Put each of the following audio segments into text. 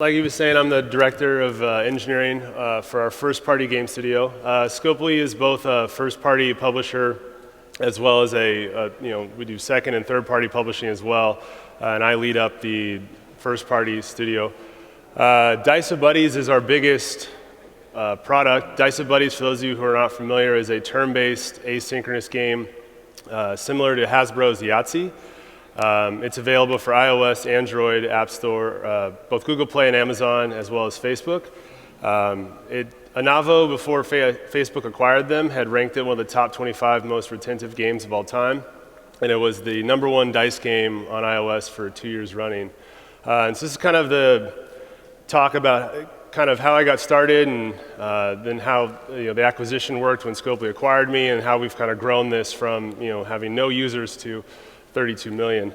Like he was saying, I'm the director of engineering for our first-party game studio. Stofle is both a first-party publisher as well as we do second and third-party publishing as well, and I lead up the first-party studio. Dice of Buddies is our biggest product. Dice of Buddies, for those of you who are not familiar, is a turn-based asynchronous game similar to Hasbro's Yahtzee. It's available for iOS, Android, App Store, both Google Play and Amazon, as well as Facebook. Anavo, before Facebook acquired them, had ranked it one of the top 25 most retentive games of all time. And it was the #1 dice game on iOS for 2 years running. And so this is kind of the talk about kind of how I got started and then how the acquisition worked when Stofle acquired me and how we've kind of grown this from having no users to 32 million.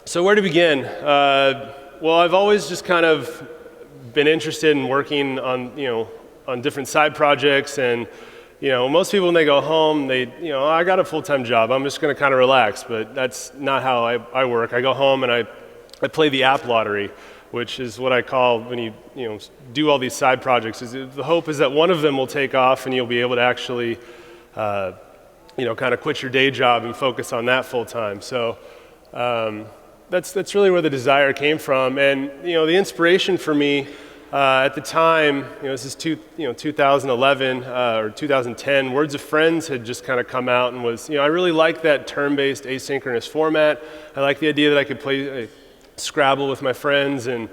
So where to begin? Well, I've always just kind of been interested in working on different side projects, and most people when they go home, I got a full-time job, I'm just going to kind of relax, but that's not how I work. I go home and I play the app lottery, which is what I call when you do all these side projects. The hope is that one of them will take off and you'll be able to actually kind of quit your day job and focus on that full time. So that's really where the desire came from. And the inspiration for me at the time, this is 2011 or 2010, Words of Friends had just kind of come out and was, I really like that turn-based asynchronous format. I like the idea that I could play Scrabble with my friends and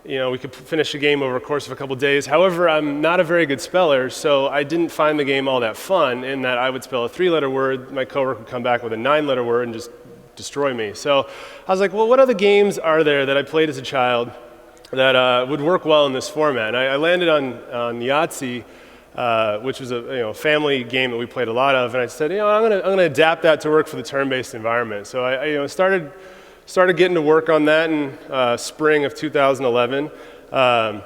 we could finish a game over a course of a couple days. However, I'm not a very good speller, so I didn't find the game all that fun in that I would spell a 3-letter word, my coworker would come back with a 9-letter word and just destroy me. So I was like, well, what other games are there that I played as a child that would work well in this format? And I landed on Yahtzee, which was a family game that we played a lot of, and I said, I'm gonna adapt that to work for the turn-based environment. So I started getting to work on that in spring of 2011. And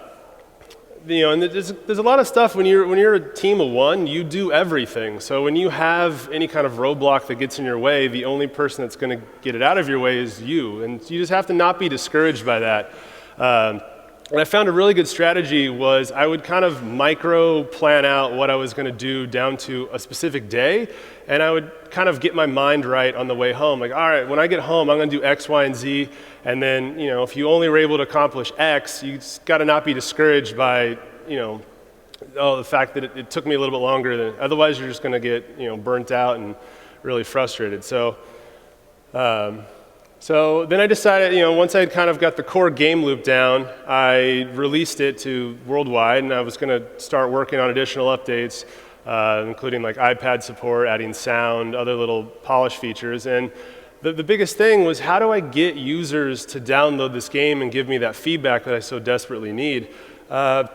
there's a lot of stuff when you're a team of one, you do everything. So when you have any kind of roadblock that gets in your way, the only person that's going to get it out of your way is you, and you just have to not be discouraged by that. And I found a really good strategy was I would kind of micro plan out what I was going to do down to a specific day, and I would kind of get my mind right on the way home. Like, all right, when I get home, I'm going to do X, Y, and Z, and then, if you only were able to accomplish X, you just got to not be discouraged by, the fact that it took me a little bit longer than, otherwise you're just going to get, burnt out and really frustrated. So then I decided, once I had kind of got the core game loop down, I released it to worldwide, and I was going to start working on additional updates, including like iPad support, adding sound, other little polish features. And the biggest thing was, how do I get users to download this game and give me that feedback that I so desperately need? And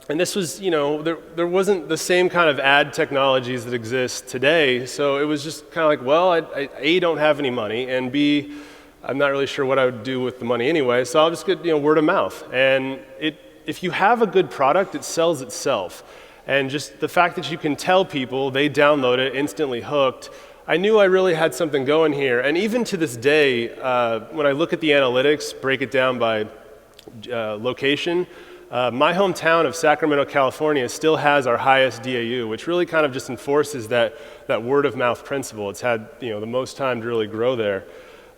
this was, there wasn't the same kind of ad technologies that exist today, so it was just kind of like, well, I A, don't have any money, and B, I'm not really sure what I would do with the money anyway, so I'll just get word of mouth. And if you have a good product, it sells itself. And just the fact that you can tell people, they download it, instantly hooked, I knew I really had something going here. And even to this day, when I look at the analytics, break it down by location, my hometown of Sacramento, California still has our highest DAU, which really kind of just enforces that word of mouth principle. It's had the most time to really grow there.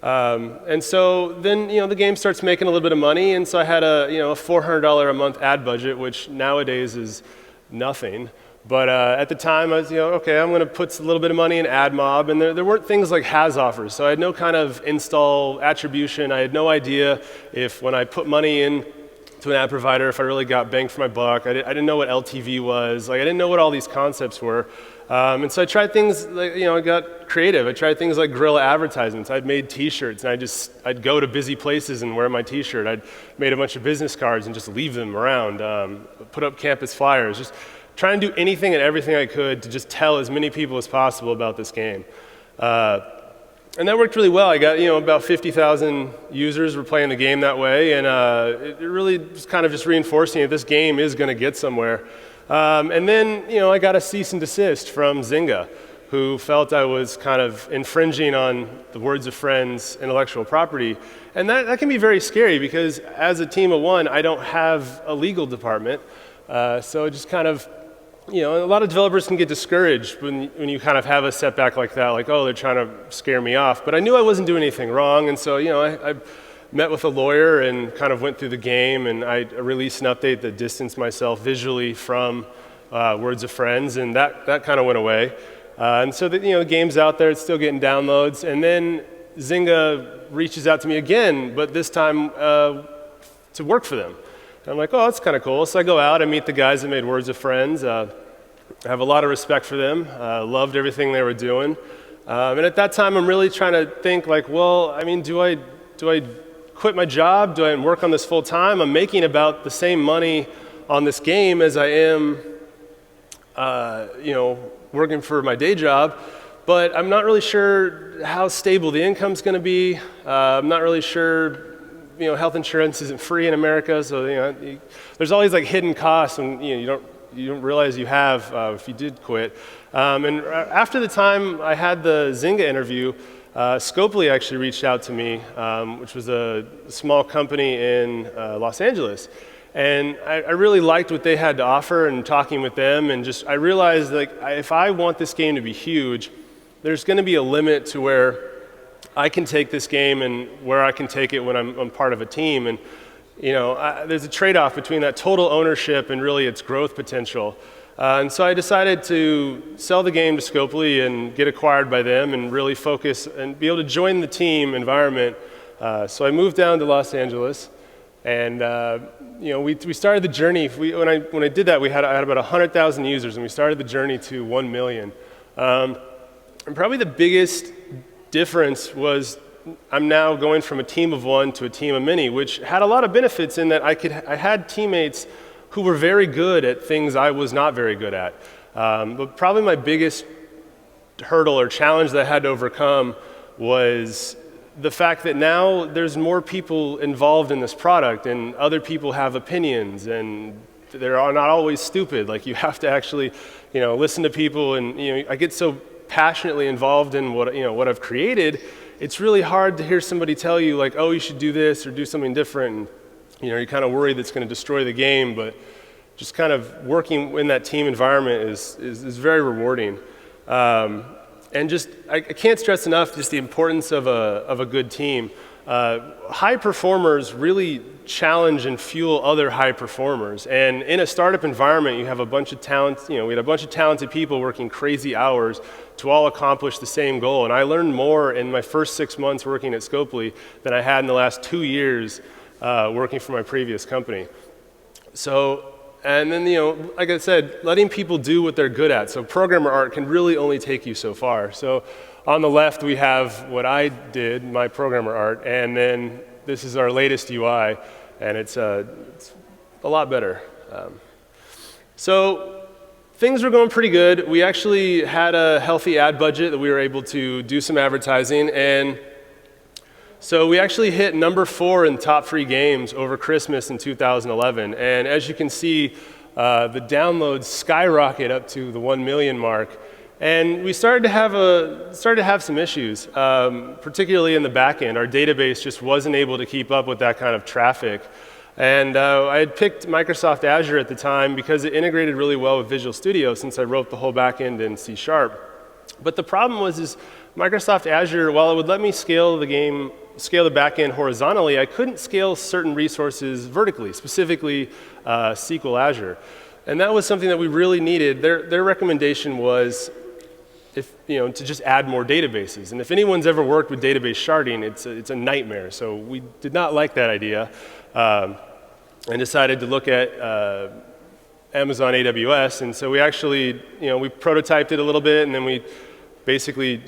And so then, the game starts making a little bit of money, and so I had a $400 a month ad budget, which nowadays is nothing. But at the time, I was, okay, I'm going to put a little bit of money in AdMob, and there weren't things like has offers, so I had no kind of install attribution. I had no idea if when I put money in to an ad provider, if I really got bang for my buck. I didn't know what LTV was. Like, I didn't know what all these concepts were. And so I tried things like, I got creative. I tried things like guerrilla advertisements. I'd made t-shirts, and I'd go to busy places and wear my t-shirt. I'd made a bunch of business cards and just leave them around, put up campus flyers, just trying to do anything and everything I could to just tell as many people as possible about this game. And that worked really well. I got, about 50,000 users were playing the game that way, and it really was kind of just reinforcing that this game is going to get somewhere. And then, I got a cease and desist from Zynga. who felt I was kind of infringing on the Words of Friends intellectual property. And that can be very scary because as a team of one, I don't have a legal department. So it just kind of, a lot of developers can get discouraged when you kind of have a setback like that, like, oh, they're trying to scare me off. But I knew I wasn't doing anything wrong, and so, I met with a lawyer and kind of went through the game, and I released an update that distanced myself visually from Words of Friends, and that kind of went away. And so the game's out there, it's still getting downloads, and then Zynga reaches out to me again, but this time to work for them. And I'm like, oh, that's kind of cool. So I go out, I meet the guys that made Words of Friends. I have a lot of respect for them, loved everything they were doing. And at that time, I'm really trying to think like, well, I mean, do I quit my job? Do I work on this full time? I'm making about the same money on this game as I am, working for my day job, but I'm not really sure how stable the income's going to be. I'm not really sure. Health insurance isn't free in America, so there's always like hidden costs, and you don't realize you have if you did quit. And after the time I had the Zynga interview, Stofle actually reached out to me, which was a small company in Los Angeles. And I really liked what they had to offer, and talking with them, and I realized like if I want this game to be huge, there's going to be a limit to where I can take this game and where I can take it when I'm part of a team. And there's a trade-off between that total ownership and really its growth potential. And so I decided to sell the game to Stofle and get acquired by them and really focus and be able to join the team environment. So I moved down to Los Angeles. And we started the journey. When I did that, I had about 100,000 users, and we started the journey to 1 million. And probably the biggest difference was I'm now going from a team of one to a team of many, which had a lot of benefits in that I had teammates who were very good at things I was not very good at. But probably my biggest hurdle or challenge that I had to overcome was the fact that now there's more people involved in this product, and other people have opinions, and they're not always stupid. Like, you have to actually, listen to people, and I get so passionately involved in what I've created. It's really hard to hear somebody tell you like, oh, you should do this or do something different. And, you're kind of worried that's going to destroy the game, but just kind of working in that team environment is very rewarding. And I can't stress enough just the importance of a good team. High performers really challenge and fuel other high performers. And in a startup environment, you have a bunch of talent. We had a bunch of talented people working crazy hours to all accomplish the same goal. And I learned more in my first 6 months working at Stofle than I had in the last 2 years working for my previous company. So. And then, like I said, letting people do what they're good at. So programmer art can really only take you so far. So on the left, we have what I did, my programmer art, and then this is our latest UI, and it's a lot better. So things were going pretty good. We actually had a healthy ad budget that we were able to do some advertising, and so we actually hit number 4 in top free games over Christmas in 2011. And as you can see, the downloads skyrocket up to the 1 million mark. And we started to have some issues, particularly in the back end. Our database just wasn't able to keep up with that kind of traffic. And I had picked Microsoft Azure at the time because it integrated really well with Visual Studio, since I wrote the whole back end in C#. But the problem was Microsoft Azure, while it would let me scale the back end horizontally, I couldn't scale certain resources vertically, specifically SQL Azure. And that was something that we really needed. Their recommendation was to just add more databases. And if anyone's ever worked with database sharding, it's a nightmare. So we did not like that idea and decided to look at Amazon AWS. And so we actually, we prototyped it a little bit, and then we basically,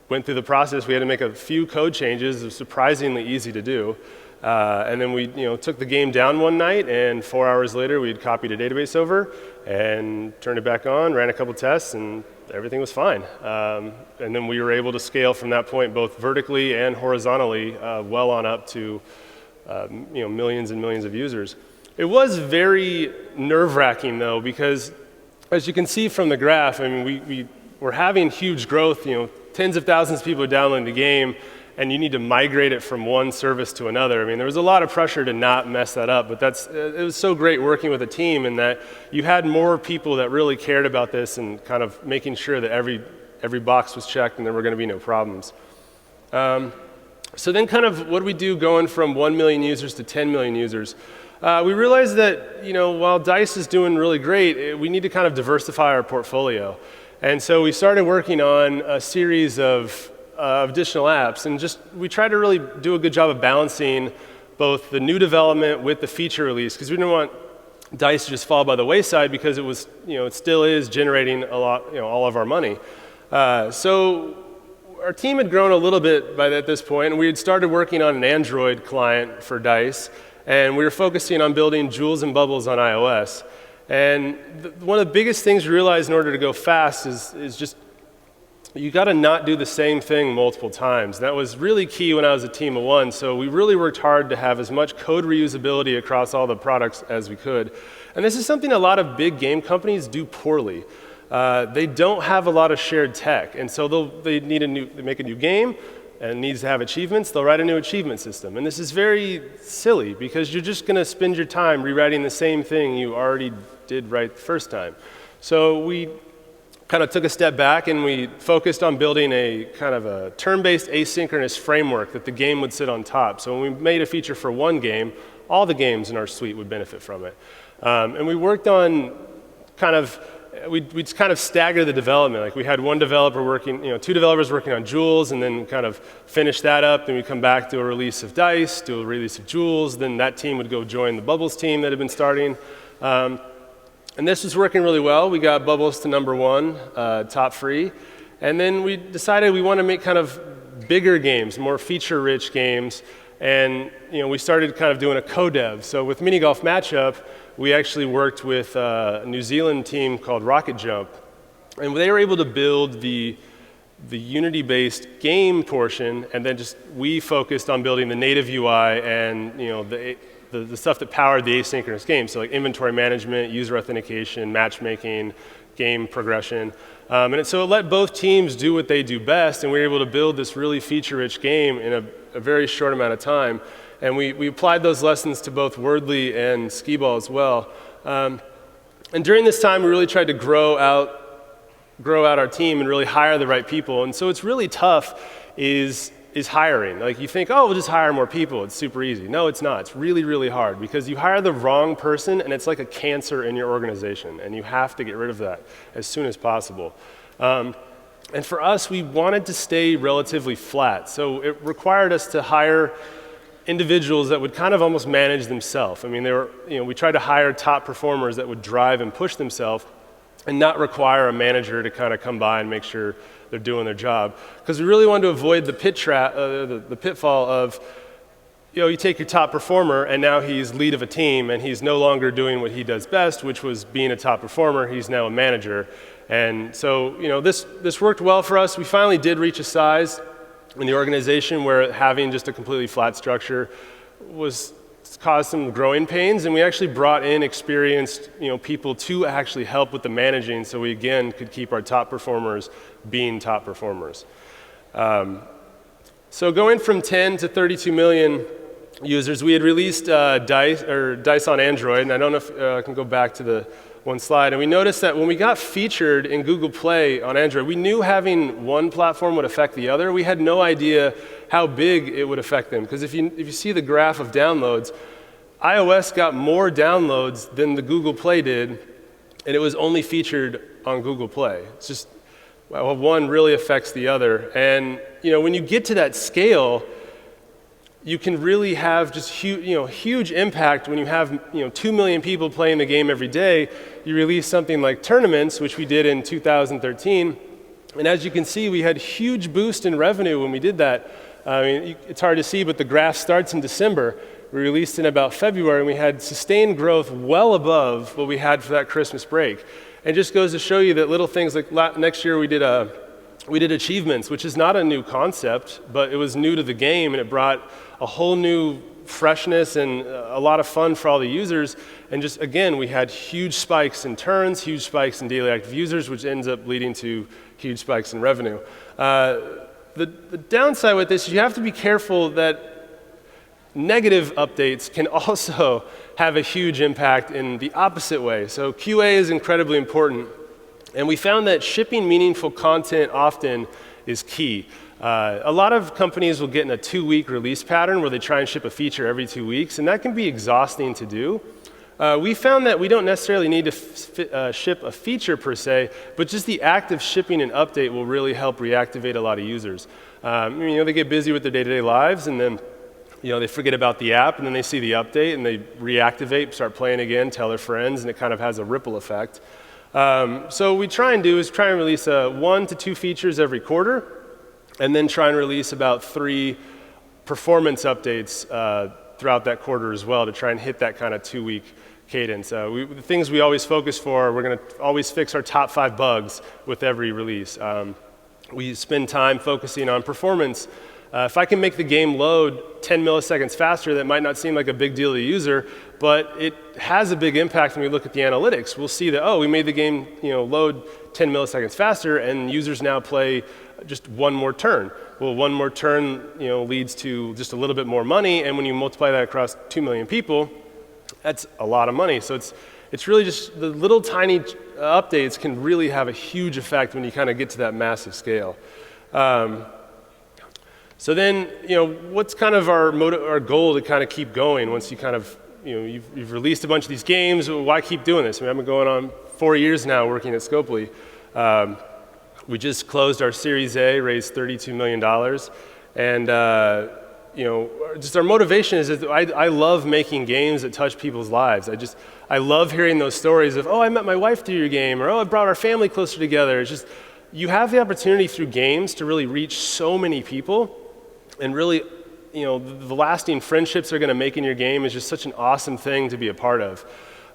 went through the process. We had to make a few code changes. It was surprisingly easy to do. And then we, took the game down one night, and 4 hours later, we'd copied a database over and turned it back on, ran a couple tests, and everything was fine. And then we were able to scale from that point, both vertically and horizontally, well on up to, millions and millions of users. It was very nerve-wracking, though, because as you can see from the graph, I mean, we were having huge growth, tens of thousands of people are downloading the game, and you need to migrate it from one service to another. I mean, there was a lot of pressure to not mess that up, but it was so great working with a team in that you had more people that really cared about this and kind of making sure that every box was checked and there were going to be no problems. So then kind of what do we do going from 1 million users to 10 million users? We realized that, while DICE is doing really great, we need to kind of diversify our portfolio. And so we started working on a series of additional apps, and we tried to really do a good job of balancing both the new development with the feature release, because we didn't want DICE to just fall by the wayside, because it still is generating a lot, all of our money. So our team had grown a little bit at this point, and we had started working on an Android client for DICE, and we were focusing on building Jewels and Bubbles on iOS. And one of the biggest things we realized in order to go fast is just you got to not do the same thing multiple times. That was really key when I was a team of one, so we really worked hard to have as much code reusability across all the products as we could. And this is something a lot of big game companies do poorly. They don't have a lot of shared tech, and so they make a new game, and it needs to have achievements. They'll write a new achievement system, and this is very silly because you're just going to spend your time rewriting the same thing you already did right the first time. So we kind of took a step back and we focused on building a kind of a turn-based asynchronous framework that the game would sit on top. So when we made a feature for one game, all the games in our suite would benefit from it. And we worked on we'd kind of stagger the development. Like we had one developer working, two developers working on Jewels, and then kind of finish that up. Then we'd come back, do a release of DICE, do a release of Jewels. Then that team would go join the Bubbles team that had been starting. And this was working really well. We got Bubbles to #1, top free. And then we decided we want to make kind of bigger games, more feature-rich games. And we started kind of doing a co-dev. So with Mini Golf Matchup, we actually worked with a New Zealand team called Rocket Jump. And they were able to build the Unity-based game portion, and then we focused on building the native UI and the stuff that powered the asynchronous game, so like inventory management, user authentication, matchmaking, game progression. And so it let both teams do what they do best, and we were able to build this really feature-rich game in a very short amount of time. And we applied those lessons to both Wordly and Skee-Ball as well. And during this time, we really tried to grow out our team and really hire the right people. And so what's really tough is hiring. Like you think, oh, we'll just hire more people. It's super easy. No, it's not. It's really, really hard because you hire the wrong person and it's like a cancer in your organization, and you have to get rid of that as soon as possible. And for us, we wanted to stay relatively flat. So it required us to hire individuals that would kind of almost manage themselves. I mean, we tried to hire top performers that would drive and push themselves and not require a manager to kind of come by and make sure they're doing their job. Because we really wanted to avoid the pitfall of, you take your top performer and now he's lead of a team and he's no longer doing what he does best, which was being a top performer. He's now a manager. And so, this worked well for us. We finally did reach a size in the organization where having just a completely flat structure caused some growing pains, and we actually brought in experienced people to actually help with the managing, so we again could keep our top performers being top performers. So going from 10 to 32 million users, we had released DICE on Android, and I don't know if I can go back to the one slide, and we noticed that when we got featured in Google Play on Android, we knew having one platform would affect the other. We had no idea how big it would affect them, because if you see the graph of downloads, iOS got more downloads than the Google Play did, and it was only featured on Google Play. It's just, one really affects the other. And when you get to that scale, you can really have just huge impact when you have 2 million people playing the game every day. You release something like tournaments, which we did in 2013, and as you can see, we had huge boost in revenue when we did that. I mean, it's hard to see, but the graph starts in December. We released in about February, and we had sustained growth well above what we had for that Christmas break. And it just goes to show you that little things like next year we did achievements, which is not a new concept, but it was new to the game, and it brought a whole new freshness and a lot of fun for all the users. And just, again, we had huge spikes in turns, huge spikes in daily active users, which ends up leading to huge spikes in revenue. The downside with this is you have to be careful that negative updates can also have a huge impact in the opposite way. So QA is incredibly important. And we found that shipping meaningful content often is key. A lot of companies will get in a 2-week release pattern where they try and ship a feature every 2 weeks, and that can be exhausting to do. We found that we don't necessarily need to ship a feature per se, but just the act of shipping an update will really help reactivate a lot of users. They get busy with their day-to-day lives, and then they forget about the app, and then they see the update, and they reactivate, start playing again, tell their friends, and it kind of has a ripple effect. So what we try and do is try and release 1 to 2 features every quarter, and then try and release about 3 performance updates throughout that quarter as well to try and hit that kind of 2-week cadence. The things we always focus for, we're going to always fix our top 5 bugs with every release. We spend time focusing on performance. If I can make the game load 10 milliseconds faster, that might not seem like a big deal to the user, but it has a big impact when we look at the analytics. We'll see that, oh, we made the game load 10 milliseconds faster, and users now play just 1 more turn. Well, 1 more turn leads to just a little bit more money, and when you multiply that across 2 million people, that's a lot of money. So it's really just the little tiny updates can really have a huge effect when you kind of get to that massive scale. So then, what's kind of our goal to kind of keep going once you kind of, you've released a bunch of these games, why keep doing this? I've been going on 4 years now working at Stofle. We just closed our Series A, raised $32 million, and just our motivation is that I love making games that touch people's lives. I love hearing those stories of, oh, I met my wife through your game, or oh, I brought our family closer together. It's just, you have the opportunity through games to really reach so many people, and really, the lasting friendships they're going to make in your game is just such an awesome thing to be a part of.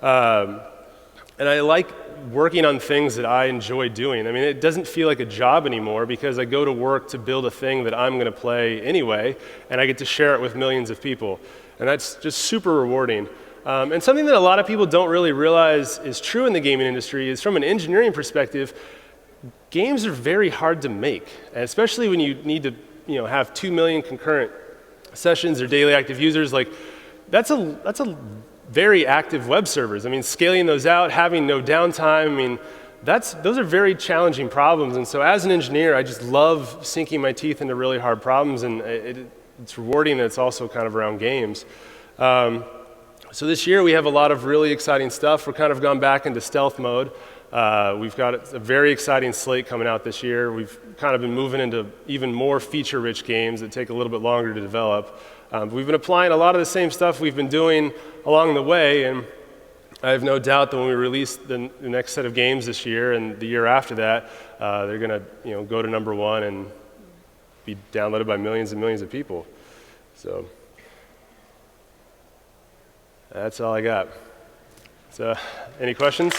And I like working on things that I enjoy doing. It doesn't feel like a job anymore because I go to work to build a thing that I'm going to play anyway, and I get to share it with millions of people. And that's just super rewarding. And something that a lot of people don't really realize is true in the gaming industry is from an engineering perspective, games are very hard to make, and especially when you need to have 2 million concurrent sessions or daily active users. Like that's a very active web servers. Scaling those out, having no downtime, those are very challenging problems. And so as an engineer, I just love sinking my teeth into really hard problems, and it's rewarding, and it's also kind of around games. So this year we have a lot of really exciting stuff. We're kind of gone back into stealth mode. We've got a very exciting slate coming out this year. We've kind of been moving into even more feature-rich games that take a little bit longer to develop. We've been applying a lot of the same stuff we've been doing along the way, and I have no doubt that when we release the next set of games this year and the year after that, they're going to go to #1 and be downloaded by millions and millions of people. So that's all I got. So any questions?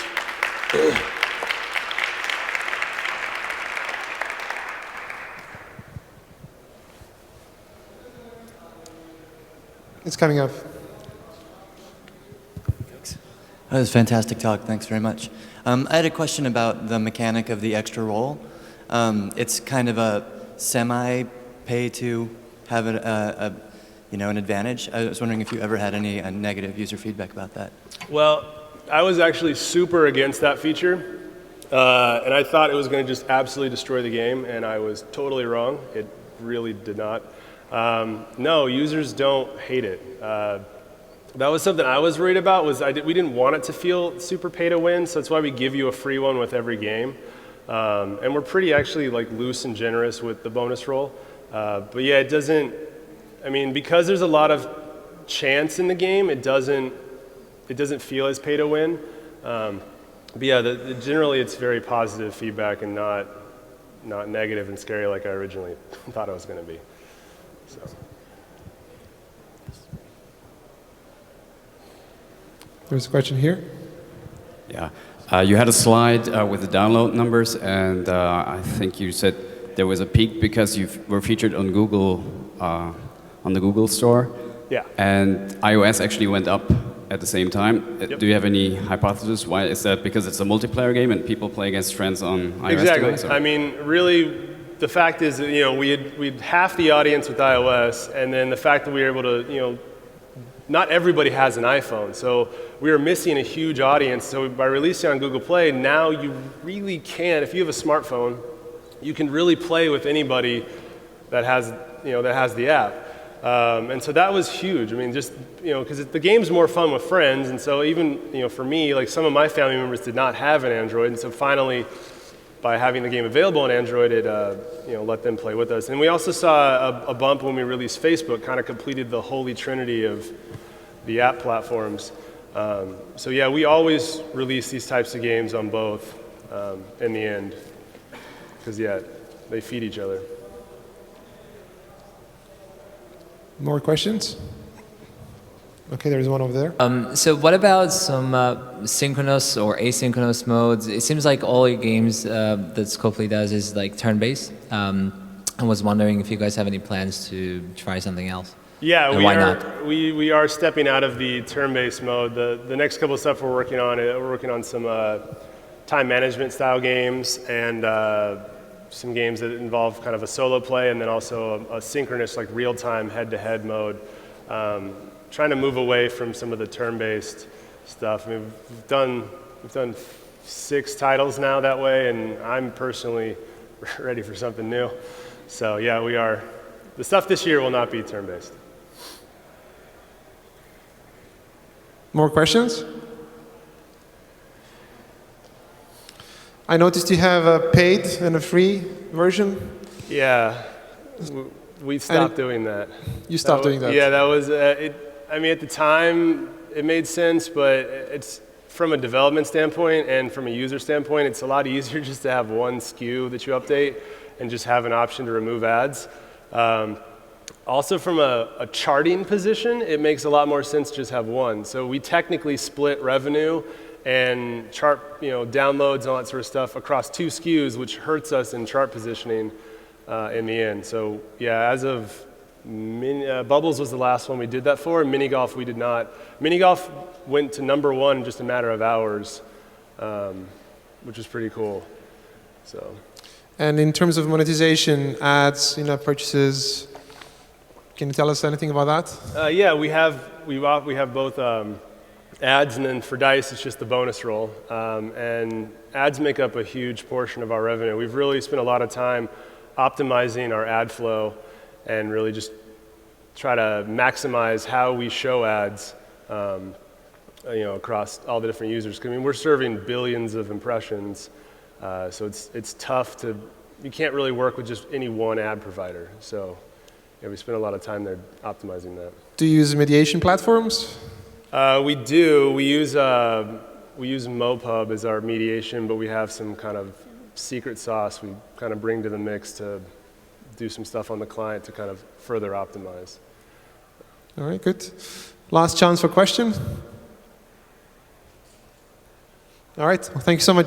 It's coming up. Thanks. That was a fantastic talk. Thanks very much. I had a question about the mechanic of the extra role. It's kind of a semi-pay to have an advantage. I was wondering if you ever had any negative user feedback about that. Well, I was actually super against that feature, and I thought it was going to just absolutely destroy the game, and I was totally wrong. It really did not. No, users don't hate it. That was something I was worried about. We didn't want it to feel super pay to win, so that's why we give you a free one with every game. And we're pretty actually loose and generous with the bonus roll. But yeah, it doesn't. Because there's a lot of chance in the game, it doesn't feel as pay to win. But yeah, generally it's very positive feedback and not negative and scary like I originally thought it was going to be. So. There's a question here. Yeah, you had a slide with the download numbers, and I think you said there was a peak because you were featured on Google, on the Google Store. Yeah. And iOS actually went up at the same time. Yep. Do you have any hypothesis why? Is that because it's a multiplayer game and people play against friends on iOS Exactly. device, or? I mean, really, the fact is that, we'd half the audience with iOS, and then the fact that we were able to, not everybody has an iPhone, so we were missing a huge audience. So by releasing on Google Play, now you really can, if you have a smartphone, you can really play with anybody that has, that has the app. And so that was huge. I mean, just, because the game's more fun with friends, and so even, for me, like some of my family members did not have an Android, and so finally, by having the game available on Android, it, let them play with us. And we also saw a bump when we released Facebook, kind of completed the holy trinity of the app platforms. So yeah, we always release these types of games on both in the end, because yeah, they feed each other. More questions? Okay, there's one over there. So what about some synchronous or asynchronous modes? It seems like all your games that Stofle does is like turn-based. I was wondering if you guys have any plans to try something else. Yeah, and why not? We are stepping out of the turn-based mode. The next couple of stuff we're working on some time management style games and some games that involve kind of a solo play, and then also a synchronous, like real-time head-to-head mode. Trying to move away from some of the turn-based stuff. I mean, we've done 6 titles now that way, and I'm personally ready for something new. So yeah, we are. The stuff this year will not be turn-based. More questions? I noticed you have a paid and a free version. Yeah, we stopped doing that. You stopped doing that? Yeah, that was I mean, at the time, it made sense, but it's from a development standpoint and from a user standpoint, it's a lot easier just to have one SKU that you update and just have an option to remove ads. Also, from a charting position, it makes a lot more sense to just have one. So we technically split revenue and chart, downloads and all that sort of stuff across 2 SKUs, which hurts us in chart positioning in the end. So yeah, as of Bubbles was the last one we did that for, and mini golf we did not. Mini golf went to #1 in just a matter of hours, which was pretty cool. So. And in terms of monetization, ads, in-app purchases, can you tell us anything about that? Yeah, we have both ads, and then for Dice, it's just the bonus roll. And ads make up a huge portion of our revenue. We've really spent a lot of time optimizing our ad flow and really just try to maximize how we show ads, across all the different users. I mean, we're serving billions of impressions, so it's tough to. You can't really work with just any one ad provider. So, yeah, we spend a lot of time there optimizing that. Do you use mediation platforms? We do. We use MoPub as our mediation, but we have some kind of secret sauce we kind of bring to the mix to do some stuff on the client to kind of further optimize. All right, good. Last chance for questions. All right, well, thank you so much.